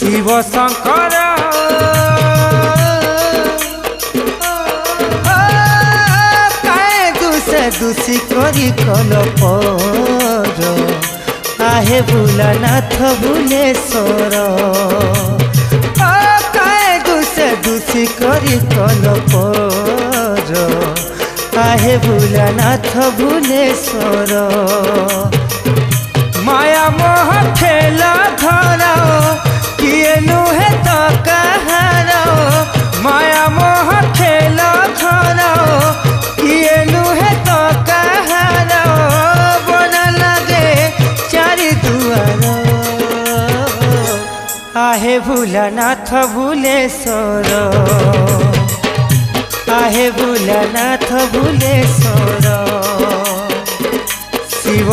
शिव शंकर दूषी करी कलपर आहे भोलानाथ भुलेश्वर काहे दूषी करी कलपर आहे भोलानाथ भुलेश्वर माया मोह खेला धरा किए नुहे तो कहार माया मोह खेला धरा किए नुहे तो कहार बन लगे चारि दुआर आहे भोलानाथ भुलेश्वर आहे भोलानाथ भुलेश्वर शिव